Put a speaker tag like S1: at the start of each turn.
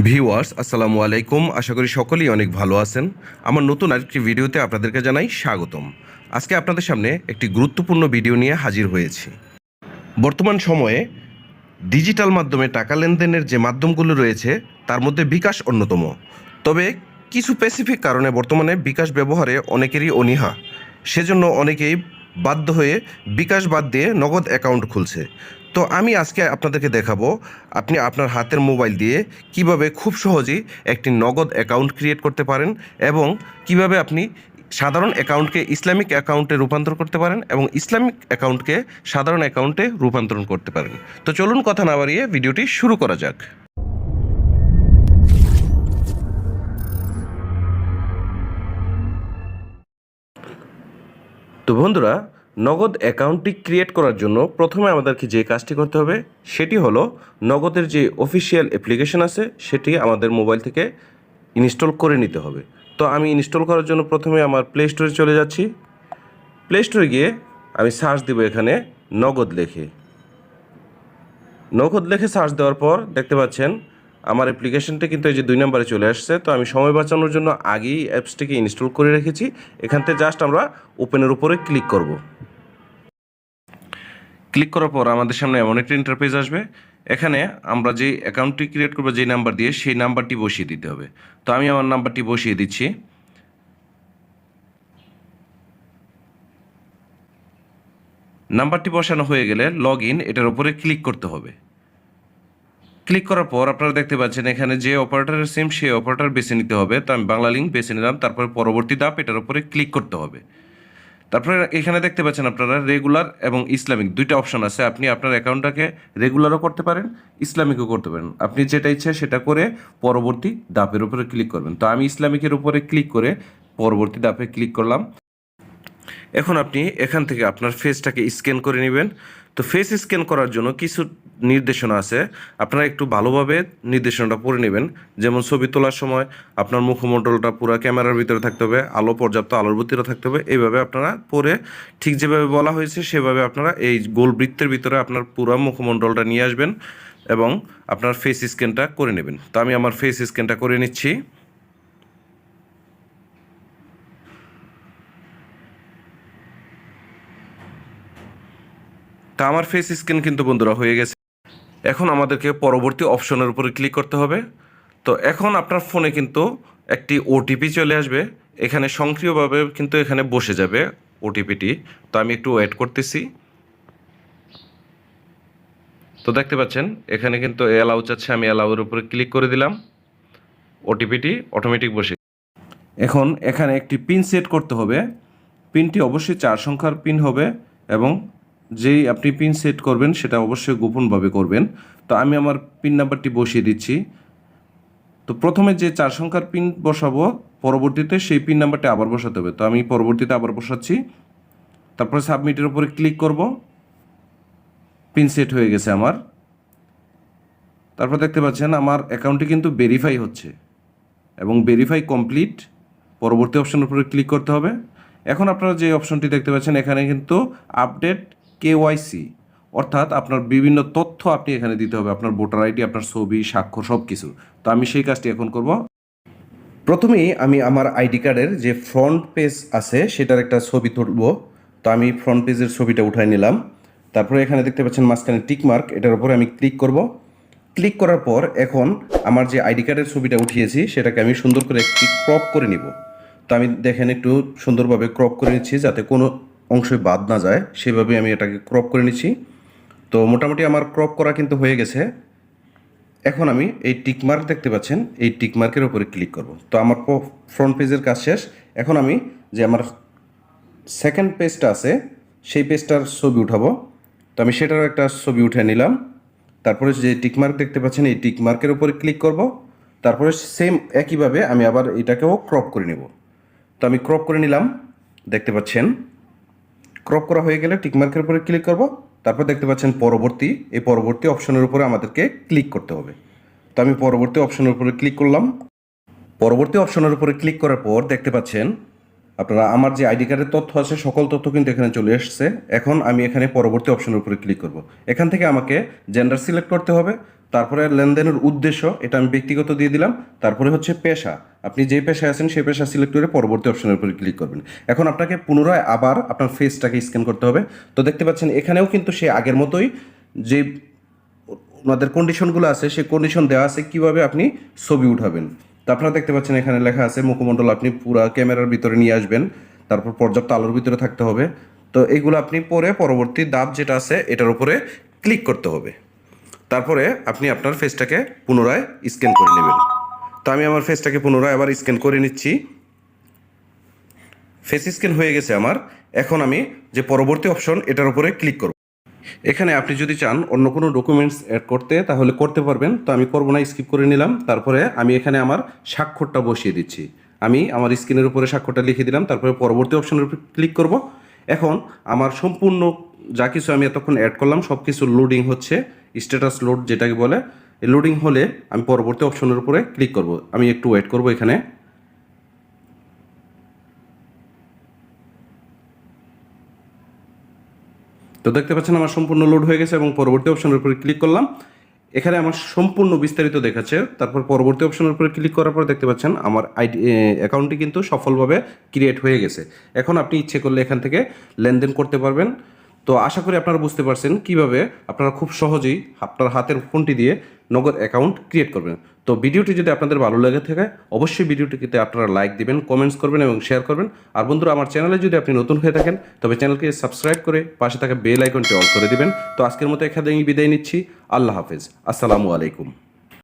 S1: Viewers আসসালামু আলাইকুম। আশা করি সকলেই অনেক ভালো আছেন। আমার নতুন আরেকটি ভিডিওতে আপনাদেরকে জানাই স্বাগতম। আজকে আপনাদের সামনে একটি গুরুত্বপূর্ণ ভিডিও নিয়ে হাজির হয়েছি। বর্তমান সময়ে ডিজিটাল মাধ্যমে টাকা লেনদেনের যে মাধ্যমগুলো রয়েছে তার মধ্যে বিকাশ অন্যতম। তবে কিছু স্পেসিফিক কারণে বর্তমানে বিকাশ ব্যবহারে অনেকেরই অনীহা। সেজন্য অনেকেই বাধ্য হয়ে বিকাশ বাদ দিয়ে নগদ অ্যাকাউন্ট খুলছে। তো আমি আজকে আপনাদেরকে দেখাবো আপনি আপনার হাতের মোবাইল দিয়ে কিভাবে খুব সহজেই একটি নগদ অ্যাকাউন্ট ক্রিয়েট করতে পারেন এবং কিভাবে আপনি সাধারণ অ্যাকাউন্টকে ইসলামিক অ্যাকাউন্টে রূপান্তর করতে পারেন এবং ইসলামিক অ্যাকাউন্টকে সাধারণ অ্যাকাউন্টে রূপান্তরণ করতে পারেন। তো চলুন কথা না বাড়িয়ে ভিডিওটি শুরু করা যাক। তো বন্ধুরা, নগদ অ্যাকাউন্টটি ক্রিয়েট করার জন্য প্রথমে আমাদেরকে যে কাজটি করতে হবে সেটি হলো নগদের যে অফিসিয়াল অ্যাপ্লিকেশন আছে সেটি আমাদের মোবাইল থেকে ইনস্টল করে নিতে হবে। তো আমি ইনস্টল করার জন্য প্রথমে আমার প্লে স্টোরে চলে যাচ্ছি। প্লে স্টোরে গিয়ে আমি সার্চ দেবো এখানে নগদ লেখে। নগদ লেখে সার্চ দেওয়ার পর দেখতে পাচ্ছেন আমার অ্যাপ্লিকেশনটা কিন্তু এই যে 2 নম্বরে চলে আসছে। তো আমি সময় বাঁচানোর জন্য আগেই অ্যাপসটিকে ইনস্টল করে রেখেছি। এখান থেকে জাস্ট আমরা ওপেনের উপরে ক্লিক করব। ক্লিক করার পর আমাদের সামনে এমন একটা ইন্টারফেস আসবে। এখানে আমরা যে অ্যাকাউন্টটি ক্রিয়েট করবো যে নাম্বার দিয়ে সেই নাম্বারটি বসিয়ে দিতে হবে। তো আমি আমার নাম্বারটি বসিয়ে দিচ্ছি। নাম্বারটি বসানো হয়ে গেলে লগ ইন এটার উপরে ক্লিক করতে হবে। ক্লিক করার পর আপনারা দেখতে পাচ্ছেন এখানে যে অপারেটরের সিম সেই অপারেটর বেছে নিতে হবে। তো আমি বাংলা লিঙ্ক বেছে নিলাম। তারপরে পরবর্তী ধাপ এটার উপরে ক্লিক করতে হবে। তারপরে এখানে দেখতে পাচ্ছেন আপনারা রেগুলার এবং ইসলামিক দুইটা অপশন আছে। আপনি আপনার অ্যাকাউন্টটাকে রেগুলারও করতে পারেন, ইসলামিকও করতে পারেন। আপনি যেটা ইচ্ছে সেটা করে পরবর্তী ধাপের উপরে ক্লিক করবেন। তো আমি ইসলামিকের উপরে ক্লিক করে পরবর্তী ধাপে ক্লিক করলাম। এখন আপনি এখান থেকে আপনার ফেসটাকে স্ক্যান করে নেবেন। তো ফেস স্ক্যান করার জন্য কিছু নির্দেশনা আছে, আপনারা একটু ভালোভাবে নির্দেশনাটা পড়ে নেবেন। যেমন ছবি তোলার সময় আপনার মুখমণ্ডলটা পুরো ক্যামেরার ভিতরে থাকতে হবে, আলো পর্যাপ্ত আলোর ভিতরে থাকতে হবে। এইভাবে আপনারা পরে ঠিক যেভাবে বলা হয়েছে সেভাবে আপনারা এই গোল বৃত্তের ভিতরে আপনার পুরো মুখমণ্ডলটা নিয়ে আসবেন এবং আপনার ফেস স্ক্যানটা করে নেবেন। তো আমি আমার ফেস স্ক্যানটা করে নিচ্ছি। তা আমার ফেস স্ক্যান কিন্তু বন্ধুরা হয়ে গেছে। এখন আমাদেরকে পরবর্তী অপশনের উপরে ক্লিক করতে হবে। তো এখন আপনার ফোনে কিন্তু একটি ওটিপি চলে আসবে। এখানে সক্রিয়ভাবে কিন্তু এখানে বসে যাবে ওটিপিটি। তো আমি একটু ওয়েট করতেছি। তো দেখতে পাচ্ছেন এখানে কিন্তু অ্যালাউ চাচ্ছে, আমি অ্যালাউর উপরে ক্লিক করে দিলাম। ওটিপিটি অটোমেটিক বসে। এখন এখানে একটি পিন সেট করতে হবে। পিনটি অবশ্যই 4 সংখ্যার পিন হবে এবং যেই আপনি পিন সেট করবেন সেটা অবশ্যই গোপনভাবে করবেন। তো আমি আমার পিন নাম্বারটি বসিয়ে দিচ্ছি। তো প্রথমে যে 4 সংখ্যার পিন বসাবো পরবর্তীতে সেই পিন নাম্বারটি আবার বসাতে হবে। তো আমি পরবর্তীতে আবার বসাচ্ছি। তারপরে সাবমিটের উপরে ক্লিক করব। পিন সেট হয়ে গেছে আমার। তারপর দেখতে পাচ্ছেন আমার অ্যাকাউন্টটি কিন্তু ভেরিফাই হচ্ছে এবং ভেরিফাই কমপ্লিট। পরবর্তী অপশনের উপরে ক্লিক করতে হবে। এখন আপনারা যে অপশনটি দেখতে পাচ্ছেন এখানে কিন্তু আপডেট কেওয়াইসি, অর্থাৎ আপনার বিভিন্ন তথ্য আপনি এখানে দিতে হবে, আপনার ভোটার আইডি, আপনার ছবি, স্বাক্ষর সব কিছু। তো আমি সেই কাজটি এখন করব। প্রথমেই আমি আমার আইডি কার্ডের যে ফ্রন্ট পেজ আছে সেটার একটা ছবি তুলব। তো আমি ফ্রন্ট পেজের ছবিটা উঠাই নিলাম। তারপরে এখানে দেখতে পাচ্ছেন মাঝখানে টিক মার্ক, এটার উপরে আমি ক্লিক করব। ক্লিক করার পর এখন আমার যে আইডি কার্ডের ছবিটা উঠিয়েছি সেটাকে আমি সুন্দর করে একটি ক্রপ করে নিব। তো আমি দেখেন একটু সুন্দরভাবে ক্রপ করে নিচ্ছি যাতে কোনো অংশই বাদ না যায়, সেভাবে আমি এটাকে ক্রপ করে নিচ্ছি। তো মোটামুটি আমার ক্রপ করা কিন্তু হয়ে গেছে। এখন আমি এই টিকমার্ক দেখতে পাচ্ছেন, এই টিকমার্কের উপরে ক্লিক করব। তো আমার ফ্রন্ট পেজের কাজ শেষ। এখন আমি যে আমার সেকেন্ড পেজটা আছে সেই পেজটার ছবি উঠাবো। তো আমি সেটারও একটা ছবি উঠে নিলাম। তারপরে যে টিকমার্ক দেখতে পাচ্ছেন এই টিকমার্কের উপরে ক্লিক করব। তারপরে সেম একইভাবে আমি আবার এটাকেও ক্রপ করে নেব। তো আমি ক্রপ করে নিলাম, দেখতে পাচ্ছেন ক্রপ করা হয়ে গেলে টিকমার্কের উপরে ক্লিক করব। তারপর দেখতে পাচ্ছেন পরবর্তী, এই পরবর্তী অপশনের উপরে আমাদেরকে ক্লিক করতে হবে। তো আমি পরবর্তী অপশনের উপরে ক্লিক করলাম। পরবর্তী অপশনের উপরে ক্লিক করার পর দেখতে পাচ্ছেন আপনারা আমার যে আইডি কার্ডের তথ্য আছে সকল তথ্য কিন্তু এখানে চলে এসেছে। এখন আমি এখানে পরবর্তী অপশনের উপরে ক্লিক করব। এখান থেকে আমাকে জেন্ডার সিলেক্ট করতে হবে, তারপরে লেনদেনের উদ্দেশ্য এটা আমি ব্যক্তিগত দিয়ে দিলাম, তারপরে হচ্ছে পেশা, আপনি যে পেশায় আছেন সেই পেশা সিলেক্ট করে পরবর্তী অপশনের উপরে ক্লিক করবেন। এখন আপনাকে পুনরায় আবার আপনার ফেসটাকে স্ক্যান করতে হবে। তো দেখতে পাচ্ছেন এখানেও কিন্তু সে আগের মতোই যে ওনাদের কন্ডিশনগুলো আছে সেই কন্ডিশন দেওয়া আছে কীভাবে আপনি ছবি উঠাবেন। তো আপনারা দেখতে পাচ্ছেন এখানে লেখা আছে মুখমণ্ডল আপনি পুরো ক্যামেরার ভিতরে নিয়ে আসবেন, তারপর পর্যাপ্ত আলোর ভিতরে থাকতে হবে। তো এইগুলো আপনি পরে পরবর্তী ধাপ যেটা আছে এটার উপরে ক্লিক করতে হবে। তারপরে আপনি আপনার ফেসটাকে পুনরায় স্ক্যান করে নেবেন। তো আমি আমার ফেসটাকে পুনরায় আবার স্ক্যান করে নিচ্ছি। ফেস স্ক্যান হয়ে গেছে আমার। এখন আমি যে পরবর্তী অপশন এটার উপরে ক্লিক করব। এখানে আপনি যদি চান অন্য কোনো ডকুমেন্টস অ্যাড করতে তাহলে করতে পারবেন, তো আমি করবো না, স্কিপ করে নিলাম। তারপরে আমি এখানে আমার স্বাক্ষরটা বসিয়ে দিচ্ছি। আমি আমার স্ক্রিনের উপরে স্বাক্ষরটা লিখে দিলাম, তারপরে পরবর্তী অপশনের উপর ক্লিক করব। এখন আমার সম্পূর্ণ যা কিছু আমি এতক্ষণ অ্যাড করলাম সব কিছু লোডিং হচ্ছে, স্ট্যাটাস লোড যেটাকে বলে। লোডিং হলে আমি পরবর্তী অপশনের উপরে ক্লিক করব। আমি একটু ওয়েট করব এখানে। তো দেখতে পাচ্ছেন আমার সম্পূর্ণ লোড হয়ে গেছে এবং পরবর্তী অপশনের উপরে ক্লিক করলাম। এখানে আমার সম্পূর্ণ বিস্তারিত দেখাচ্ছে। তারপর পরবর্তী অপশনের উপরে ক্লিক করার পর দেখতে পাচ্ছেন আমার আইডি অ্যাকাউন্টটি কিন্তু সফলভাবে ক্রিয়েট হয়ে গেছে। এখন আপনি ইচ্ছে করলে এখান থেকে লেনদেন করতে পারবেন। তো আশা করি আপনারা বুঝতে পারছেন কিভাবে আপনারা খুব সহজেই আপনার হাতের ফোনটি দিয়ে নগদ অ্যাকাউন্ট ক্রিয়েট করবেন। তো ভিডিওটি যদি আপনাদের ভালো লেগে থাকে অবশ্যই ভিডিওটিতে আপনারা লাইক দিবেন, কমেন্টস করবেন এবং শেয়ার করবেন। আর বন্ধুরা, আমার চ্যানেলে যদি আপনি নতুন হয়ে থাকেন তবে চ্যানেলকে সাবস্ক্রাইব করে পাশে থাকা বেল আইকনটি অন করে দিবেন। তো আজকের মতো এখানেই বিদায় নিচ্ছি। আল্লাহ হাফেজ, আসসালামু আলাইকুম।